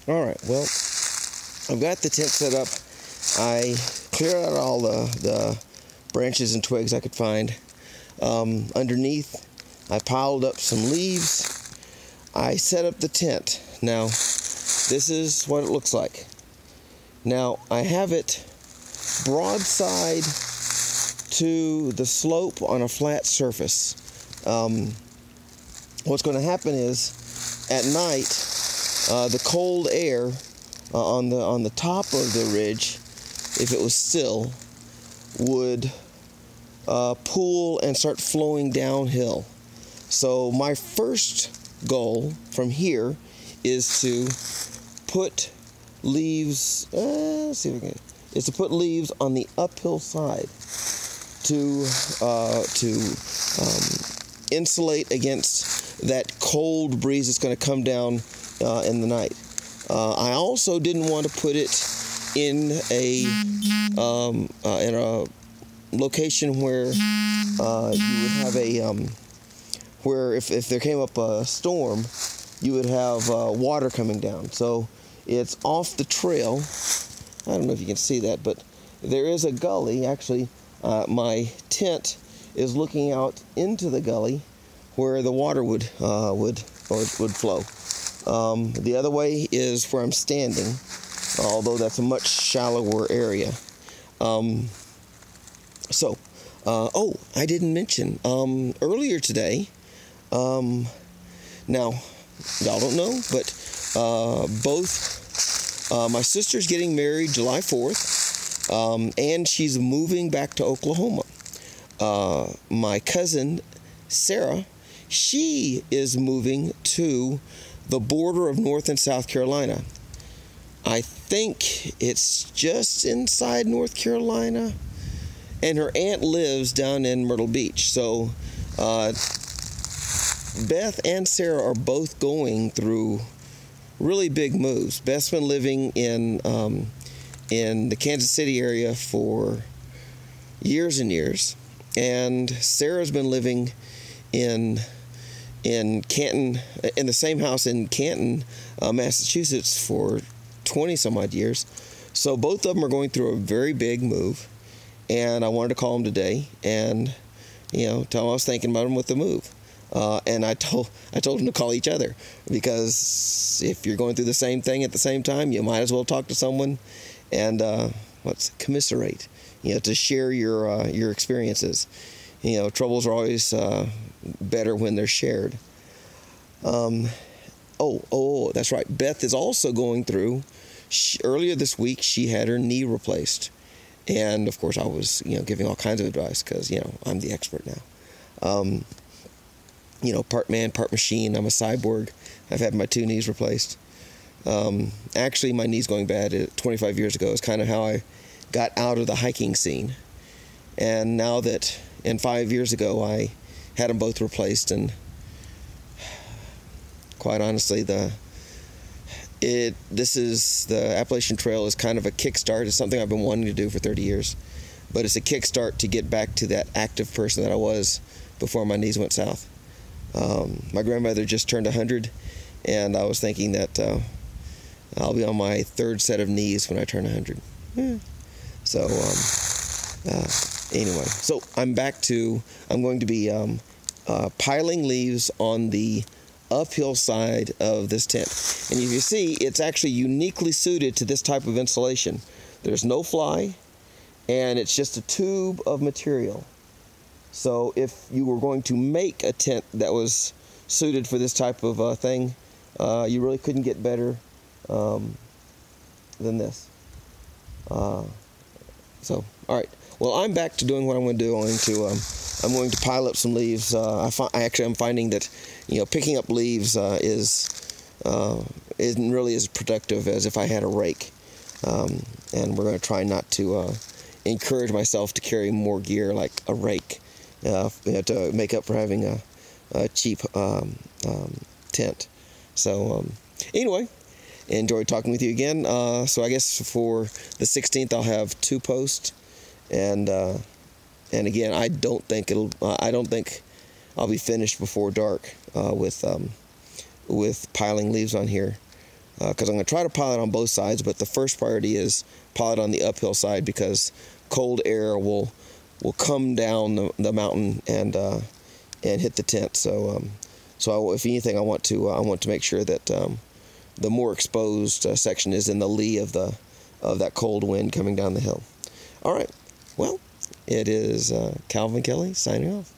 All right, well, I've got the tent set up. I cleared out all the branches and twigs I could find. Underneath, I piled up some leaves. I set up the tent. Now, this is what it looks like. Now, I have it broadside to the slope on a flat surface. What's going to happen is, at night, the cold air on the top of the ridge, if it was still, would pool and start flowing downhill. So my first goal from here is to put leaves. Let's see if we can. Is to put leaves on the uphill side to insulate against that cold breeze that's going to come down in the night. I also didn't want to put it in a location where you would have where if there came up a storm, you would have water coming down. So it's off the trail. I don't know if you can see that, but there is a gully. Actually, my tent is looking out into the gully where the water would flow. The other way is where I'm standing, although that's a much shallower area. Oh, I didn't mention, earlier today, now, y'all don't know, but my sister's getting married July 4th, and she's moving back to Oklahoma. My cousin, Sarah, she is moving to the border of North and South Carolina. I think it's just inside North Carolina, and her aunt lives down in Myrtle Beach. So Beth and Sarah are both going through really big moves. Beth's been living in the Kansas City area for years and years, and Sarah's been living in Canton, in the same house in Canton, Massachusetts for 20 some odd years. So both of them are going through a very big move, and I wanted to call them today and tell them I was thinking about them with the move. And I told them to call each other, because if you're going through the same thing at the same time, you might as well talk to someone and commiserate, to share your experiences. Troubles are always better when they're shared. Oh, that's right. Beth is also going through. Earlier this week, she had her knee replaced, and of course, I was giving all kinds of advice because I'm the expert now. Part man, part machine. I'm a cyborg. I've had my 2 knees replaced. Actually, my knee's going bad. 25 years ago is kind of how I got out of the hiking scene, and now that. And 5 years ago, I had them both replaced, and quite honestly, the Appalachian Trail is kind of a kickstart. It's something I've been wanting to do for 30 years, but it's a kickstart to get back to that active person that I was before my knees went south. My grandmother just turned 100, and I was thinking that I'll be on my 3rd set of knees when I turn 100. So, anyway, so I'm going to be piling leaves on the uphill side of this tent. And if you see, it's actually uniquely suited to this type of insulation. There's no fly, and it's just a tube of material. So if you were going to make a tent that was suited for this type of thing, you really couldn't get better than this. All right. Well, I'm back to doing what I'm going to do. I'm going to pile up some leaves. I'm finding that picking up leaves isn't really as productive as if I had a rake. And we're going to try not to encourage myself to carry more gear like a rake to make up for having a cheap tent. So anyway, enjoyed talking with you again. So I guess for the 16th I'll have 2 posts, and again I don't think I'll be finished before dark with piling leaves on here. because I'm going to try to pilot on both sides, but the first priority is pilot on the uphill side because cold air will come down the mountain and hit the tent. So if anything, I want to make sure that the more exposed section is in the lee of that cold wind coming down the hill. All right, well, it is Calvin Kelly signing off.